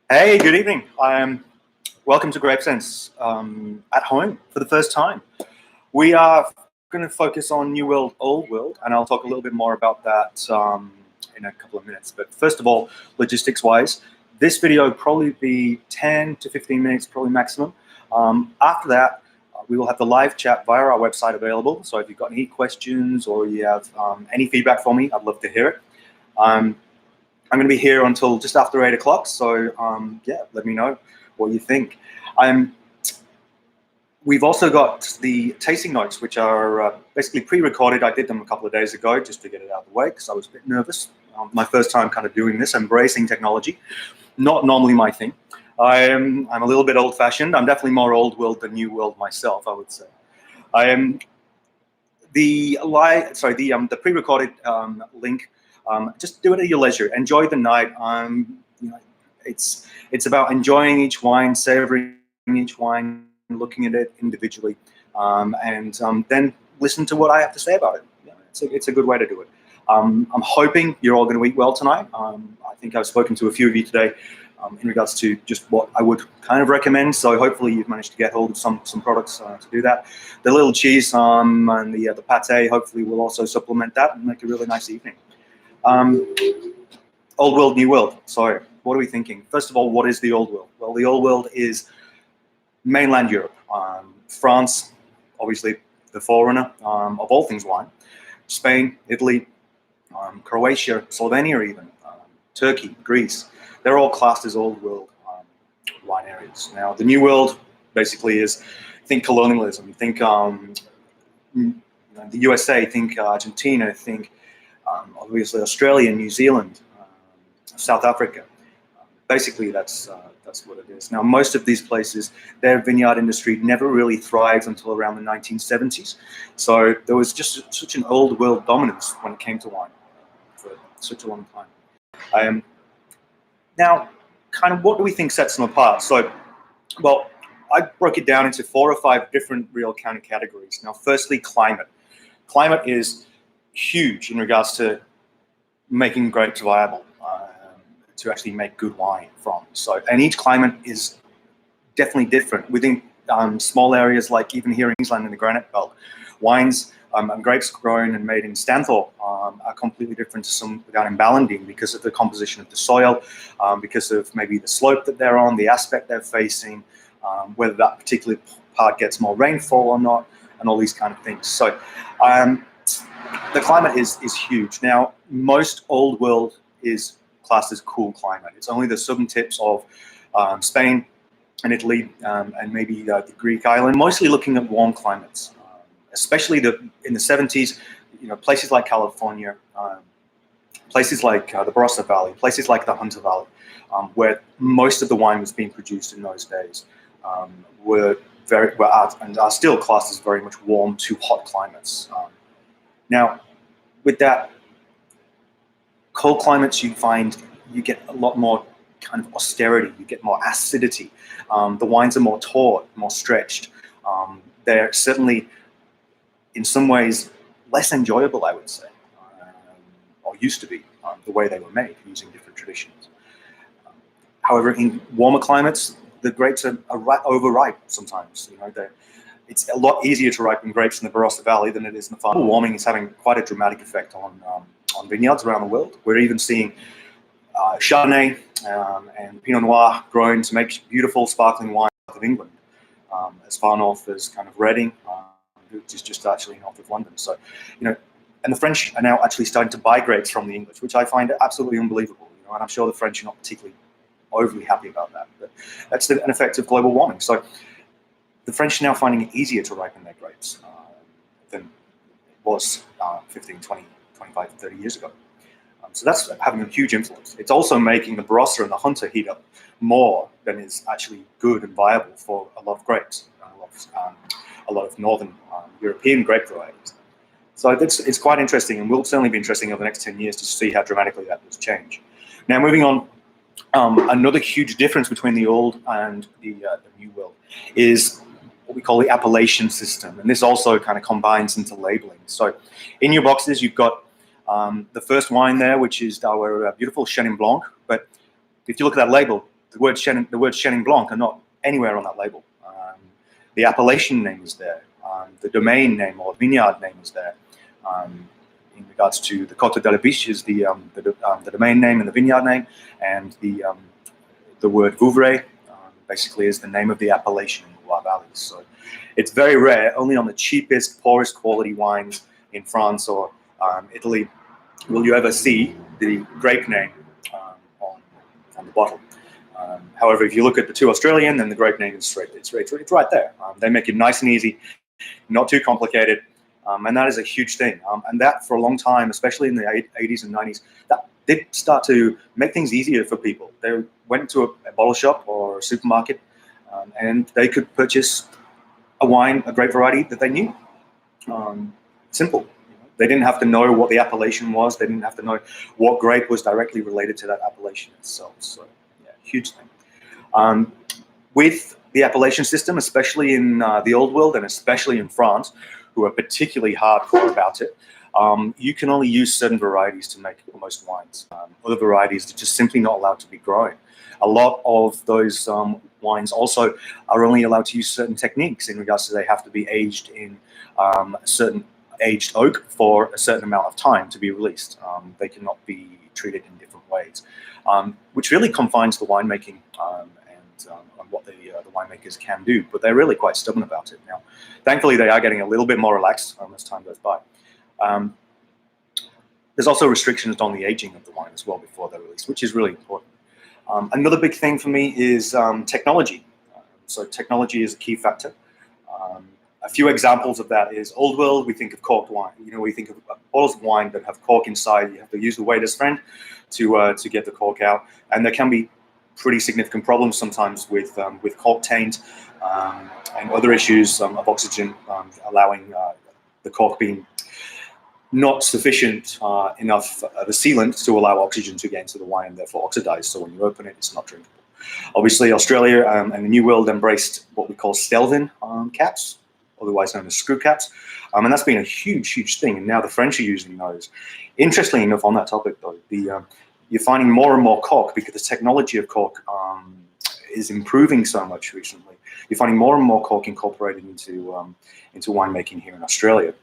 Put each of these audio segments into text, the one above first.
Hey, good evening. Welcome to Grape Sense at home for the first time. We are going to focus on New World, Old World, and I'll talk a little bit more about that in a couple of minutes. But first of all, logistics-wise, this video will probably be 10 to 15 minutes, probably maximum. After that, we will have the live chat via our website available. So if you've got any questions or you have any feedback for me, I'd love to hear it. I'm going to be here until just after 8 o'clock, so yeah, let me know what you think. We've also got the tasting notes, which are basically pre-recorded. I did them a couple of days ago just to get it out of the way because I was a bit nervous. My first time kind of doing this, embracing technology. Not normally my thing. I'm a little bit old-fashioned. I'm definitely more old world than new world myself, I would say. The pre-recorded link. Just do it at your leisure. Enjoy the night. You know, it's about enjoying each wine, savoring each wine, looking at it individually, and then listen to what I have to say about it. You know, it's a good way to do it. I'm hoping you're all going to eat well tonight. I think I've spoken to a few of you today in regards to just what I would kind of recommend. So hopefully you've managed to get hold of some products to do that. The little cheese and the pate hopefully will also supplement that and make a really nice evening. Old world, new world. So what are we thinking? First of all, what is the old world? Well, the old world is mainland Europe. France, obviously the forerunner of all things wine. Spain, Italy, Croatia, Slovenia even, Turkey, Greece. They're all classed as old world wine areas. Now, the new world basically is, think colonialism, think the USA, think Argentina, think obviously Australia, New Zealand, South Africa. Basically, that's what it is. Now, most of these places, their vineyard industry never really thrived until around the 1970s. So there was just such an old world dominance when it came to wine for such a long time. Now, kind of what do we think sets them apart? So, well, I broke it down into 4 or 5 different real kind of categories. Now, firstly, climate. Climate is huge in regards to making grapes viable, to actually make good wine from. So, and each climate is definitely different. Within small areas like even here in Queensland in the Granite Belt, wines and grapes grown and made in Stanthorpe are completely different to some down in Ballindine because of the composition of the soil, because of maybe the slope that they're on, the aspect they're facing, whether that particular part gets more rainfall or not, and all these kind of things. So the climate is huge. Now, most old world is classed as cool climate. It's only the southern tips of Spain and Italy and maybe the Greek island, mostly looking at warm climates, especially in the 70s, you know, places like California, places like the Barossa Valley, places like the Hunter Valley, where most of the wine was being produced in those days, were and are still classed as very much warm to hot climates. Now, with that, cold climates, you find you get a lot more kind of austerity, you get more acidity. The wines are more taut, more stretched. They're certainly, in some ways, less enjoyable, I would say, or used to be, the way they were made, using different traditions. However, in warmer climates, the grapes are overripe sometimes. You know, it's a lot easier to ripen grapes in the Barossa Valley than it is in the far. Global warming is having quite a dramatic effect on vineyards around the world. We're even seeing Chardonnay and Pinot Noir grown to make beautiful sparkling wine of England, as far north as kind of Reading, which is just actually north of London. So, you know, and the French are now actually starting to buy grapes from the English, which I find absolutely unbelievable. You know, and I'm sure the French are not particularly overly happy about that. But that's an effect of global warming. So the French are now finding it easier to ripen their grapes than it was 15, 20, 25, 30 years ago. So that's having a huge influence. It's also making the Barossa and the Hunter heat up more than is actually good and viable for a lot of grapes, a lot of northern European grape varieties. So it's quite interesting, and will certainly be interesting over the next 10 years to see how dramatically that will change. Now, moving on, another huge difference between the old and the new world is what we call the appellation system, and this also kind of combines into labeling. So in your boxes, you've got the first wine there, which is our beautiful Chenin Blanc. But if you look at that label, the word Chenin Blanc are not anywhere on that label. The appellation name is there. The domain name or vineyard name is there. In regards to the Côte de la Biche is the domain name and the vineyard name, and the word Vouvray basically is the name of the appellation in the Loire Valley. So it's very rare. Only on the cheapest, poorest quality wines in France or Italy will you ever see the grape name on the bottle. However, if you look at the two Australian, then the grape name is it's right there. They make it nice and easy, not too complicated, and that is a huge thing. And that for a long time, especially in the 80s and 90s, that did start to make things easier for people. They went to a bottle shop or a supermarket, and they could purchase a wine, a grape variety that they knew. Simple. They didn't have to know what the appellation was. They didn't have to know what grape was directly related to that appellation itself. So, yeah, huge thing. With the appellation system, especially in the Old World and especially in France, who are particularly hardcore about it, you can only use certain varieties to make most wines. Other varieties are just simply not allowed to be grown. A lot of those wines also are only allowed to use certain techniques in regards to they have to be aged in a certain aged oak for a certain amount of time to be released. They cannot be treated in different ways, which really confines the winemaking and what the winemakers can do. But they're really quite stubborn about it now. Thankfully, they are getting a little bit more relaxed as time goes by. There's also restrictions on the aging of the wine as well before they're released, which is really important. Another big thing for me is technology. So technology is a key factor. A few examples of that is Old World. We think of corked wine. We think of bottles of wine that have cork inside. You have to use the waiter's friend to get the cork out, and there can be pretty significant problems sometimes with cork taint and other issues of oxygen, allowing the cork being not sufficient enough the sealant to allow oxygen to get into the wine and therefore oxidize. So when you open it, it's not drinkable. Obviously, Australia and the New World embraced what we call Stelvin caps, otherwise known as screw caps, and that's been a huge thing. And now the French are using those. Interestingly enough, on that topic though, you're finding more and more cork because the technology of cork is improving so much recently. You're finding more and more cork incorporated into winemaking here in Australia.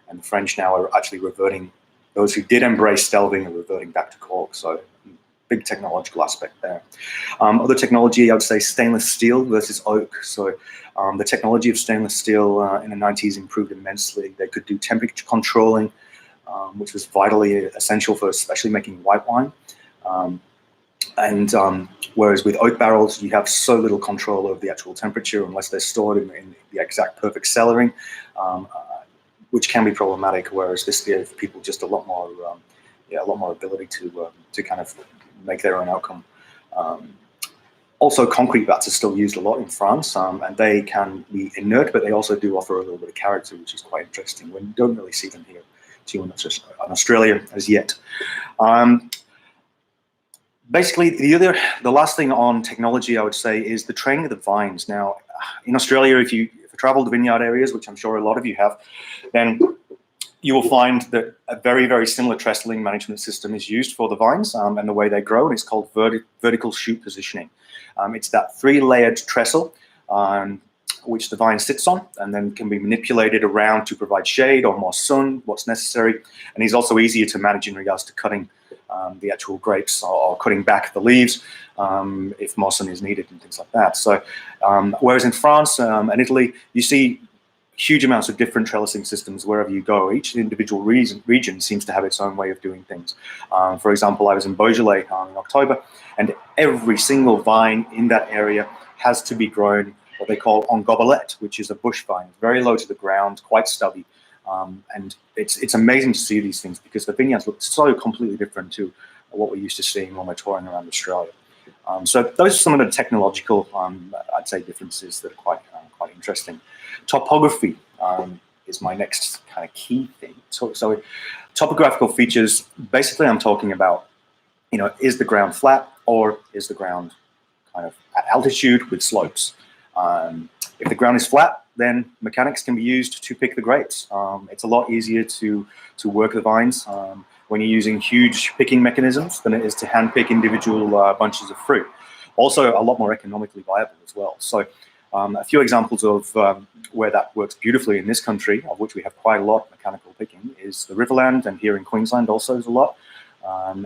And the French now are actually reverting, those who did embrace Stelvin are reverting back to cork. So big technological aspect there. Other technology, I would say stainless steel versus oak. So the technology of stainless steel in the 90s improved immensely. They could do temperature controlling, which was vitally essential for especially making white wine. Whereas with oak barrels, you have so little control over the actual temperature unless they're stored in the exact perfect cellaring, which can be problematic. Whereas this gives people just a lot more ability to kind of make their own outcome. Also, concrete vats are still used a lot in France, and they can be inert, but they also do offer a little bit of character, which is quite interesting. We don't really see them here too much in Australia as yet. Basically, the last thing on technology I would say is the training of the vines. Now, in Australia, if you travel to vineyard areas, which I'm sure a lot of you have, then you will find that a very similar trestling management system is used for the vines and the way they grow, and it's called vertical shoot positioning. It's that 3-layered trestle which the vine sits on and then can be manipulated around to provide shade or more sun, what's necessary. And it's also easier to manage in regards to cutting the actual grapes or cutting back the leaves if more sun is needed and things like that. So whereas in France and Italy, you see huge amounts of different trellising systems wherever you go. Each individual region seems to have its own way of doing things. For example, I was in Beaujolais in October, and every single vine in that area has to be grown what they call en gobelette, which is a bush vine, very low to the ground, quite stubby. And it's amazing to see these things because the vineyards look so completely different to what we're used to seeing when we're touring around Australia. So those are some of the technological, I'd say, differences that are quite interesting. Topography is my next kind of key thing. So topographical features, basically I'm talking about, is the ground flat or is the ground kind of at altitude with slopes? If the ground is flat, then mechanics can be used to pick the grapes. It's a lot easier to work the vines when you're using huge picking mechanisms than it is to hand pick individual bunches of fruit. also a lot more economically viable as well. So a few examples of where that works beautifully in this country, of which we have quite a lot, mechanical picking, is the Riverland, and here in Queensland also is a lot,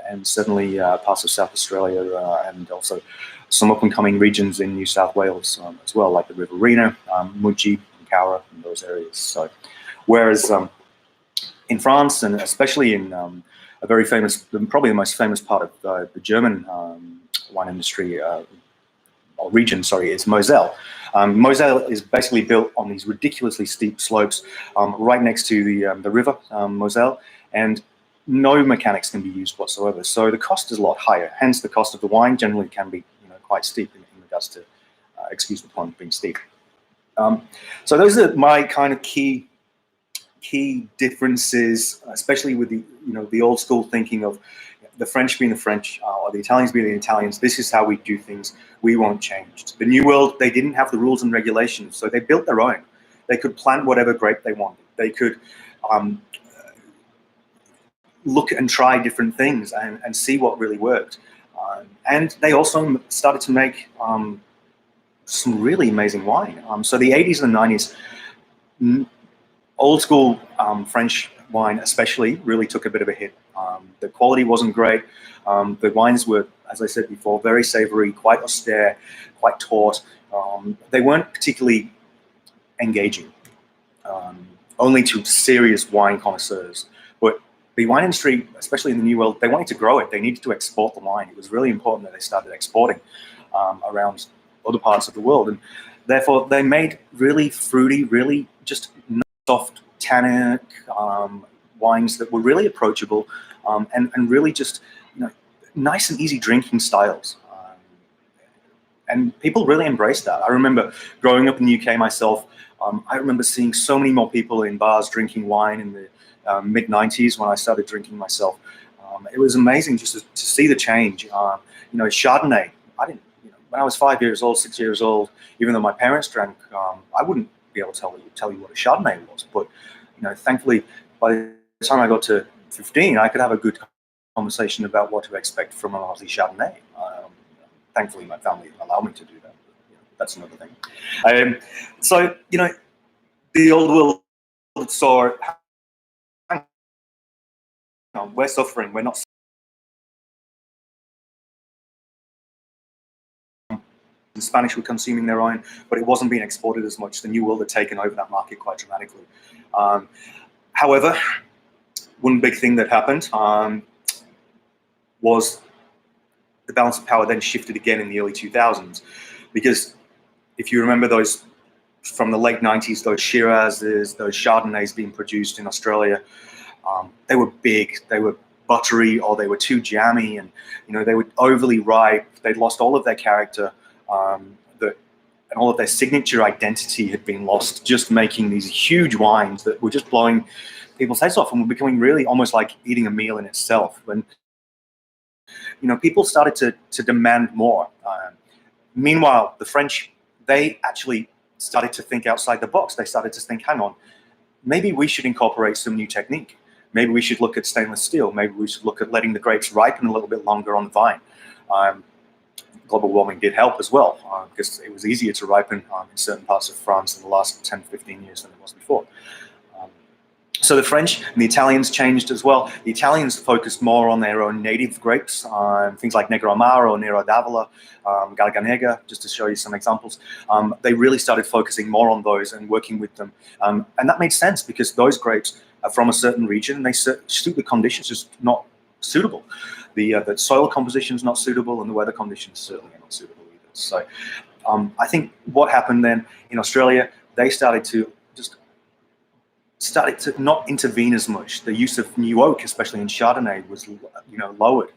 and certainly parts of South Australia, and also some up-and-coming regions in New South Wales as well, like the Riverina, Mudgee, and Cowra, and those areas. So, whereas in France, and especially in a very famous, probably the most famous part of the German wine industry, or region, sorry, is Moselle. Moselle is basically built on these ridiculously steep slopes right next to the river Moselle, and no mechanics can be used whatsoever. So the cost is a lot higher. Hence, the cost of the wine generally can be quite steep in regards to, excuse the pun, being steep. So those are my kind of key differences, especially with the old school thinking of the French being the French, or the Italians being the Italians. This is how we do things. We won't change. The New World, they didn't have the rules and regulations, so they built their own. They could plant whatever grape they wanted. They could look and try different things and see what really worked. And they also started to make some really amazing wine. So the 80s and the 90s, old school French wine especially really took a bit of a hit. The quality wasn't great. The wines were, as I said before, very savory, quite austere, quite taut. They weren't particularly engaging, only to serious wine connoisseurs. But the wine industry, especially in the New World, they wanted to grow it. They needed to export the wine. It was really important that they started exporting around other parts of the world. And therefore, they made really fruity, really just soft, tannic wines that were really approachable, and really just nice and easy drinking styles. And people really embraced that. I remember growing up in the UK myself. I remember seeing so many more people in bars drinking wine in the mid-90s when I started drinking myself. It was amazing just to see the change. Chardonnay. I didn't. When I was 5 years old, 6 years old, even though my parents drank, I wouldn't be able to tell you what a Chardonnay was. But thankfully, by the time I got to 15, I could have a good conversation about what to expect from an Aussie Chardonnay. Thankfully, my family allowed me to do that. But, that's another thing. So the old world saw, we're suffering. We're not. The Spanish were consuming their own, but it wasn't being exported as much. The New World had taken over that market quite dramatically. However, one big thing that happened was the balance of power then shifted again in the early 2000s, because if you remember those from the late 90s, those Shirazes, those Chardonnays being produced in Australia, they were big, they were buttery, or they were too jammy, and they were overly ripe. They'd lost all of their character. And all of their signature identity had been lost, just making these huge wines that were just blowing people's heads off and were becoming really almost like eating a meal in itself. When people started to demand more. Meanwhile, the French, they actually started to think outside the box. They started to think, hang on, maybe we should incorporate some new technique. Maybe we should look at stainless steel. Maybe we should look at letting the grapes ripen a little bit longer on the vine. Global warming did help as well, because it was easier to ripen in certain parts of France in the last 10, 15 years than it was before. So the French and the Italians changed as well. The Italians focused more on their own native grapes, things like Negro Amaro, Nero d'Avola, Garganega, just to show you some examples. They really started focusing more on those and working with them. And that made sense, because those grapes are from a certain region, and they suit the conditions just not suitable. The soil composition is not suitable, and the weather conditions certainly are not suitable either. So I think what happened then in Australia, they started to not intervene as much. The use of new oak, especially in Chardonnay, was lowered.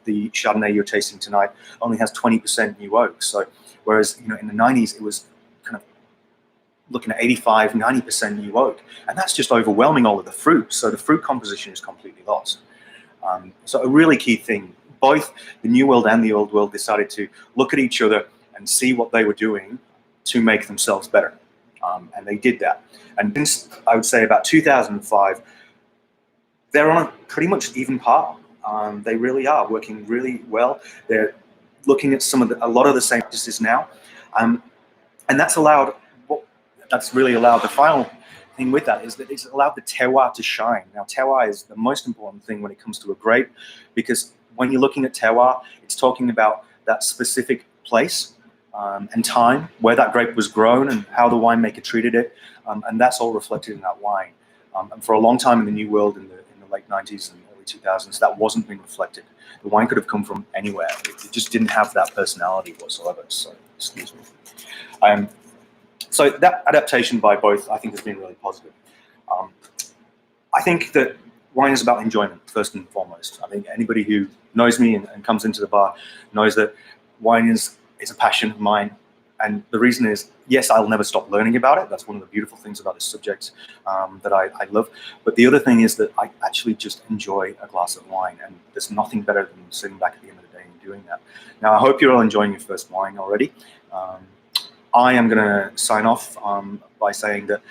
The Chardonnay you're tasting tonight only has 20% new oak. So whereas in the 90s it was kind of looking at 85, 90% new oak, and that's just overwhelming all of the fruit. So the fruit composition is completely lost. So a really key thing, both the New World and the Old World decided to look at each other and see what they were doing to make themselves better. And they did that. And since, I would say, about 2005, they're on a pretty much even par. They really are working really well. The looking at a lot of the same practices now, and that's really allowed the final thing with that is that it's allowed the terroir to shine. Now, terroir is the most important thing when it comes to a grape, because when you're looking at terroir, it's talking about that specific place and time where that grape was grown and how the winemaker treated it, and that's all reflected in that wine. And for a long time in the New World, in the late 90s and early 2000s, that wasn't being reflected. The wine could have come from anywhere. It just didn't have that personality whatsoever. So, excuse me. So that adaptation by both, I think, has been really positive. I think that wine is about enjoyment, first and foremost. I think anybody who knows me and comes into the bar knows that wine is a passion of mine. And the reason is, yes, I'll never stop learning about it. That's one of the beautiful things about this subject that I love. But the other thing is that I actually just enjoy a glass of wine. And there's nothing better than sitting back at the end of the day and doing that. Now, I hope you're all enjoying your first wine already. I am going to sign off by saying that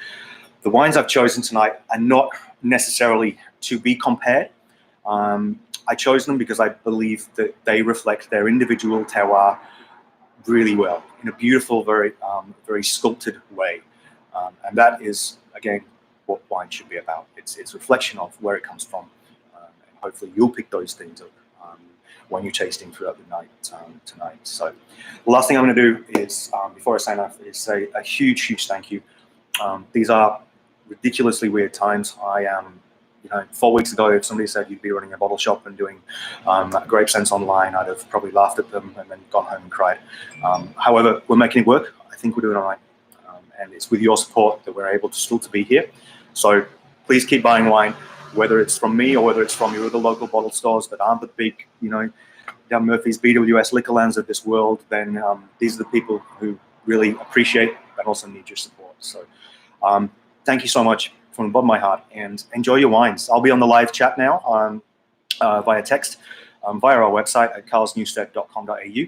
the wines I've chosen tonight are not necessarily to be compared. I chose them because I believe that they reflect their individual terroir really well, in a beautiful, very sculpted way. And that is, again, what wine should be about. It's a reflection of where it comes from. And hopefully you'll pick those things up when you're tasting throughout the night tonight. So the last thing I'm going to do is, before I sign off, is say a huge thank you. These are ridiculously weird times. I am, 4 weeks ago, if somebody said you'd be running a bottle shop and doing Grape Sense online, I'd have probably laughed at them and then gone home and cried. However, we're making it work. I think we're doing all right. And it's with your support that we're able to still to be here. So please keep buying wine, whether it's from me or whether it's from your other local bottle stores that aren't the big, Dan Murphy's, BWS, Liquorlands of this world. Then these are the people who really appreciate and also need your support. So thank you so much from the bottom of my heart, and enjoy your wines. I'll be on the live chat now via text, via our website at carlsnewstead.com.au.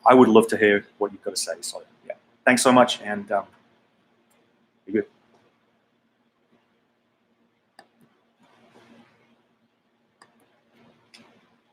I would love to hear what you've got to say. So yeah, thanks so much, and be good.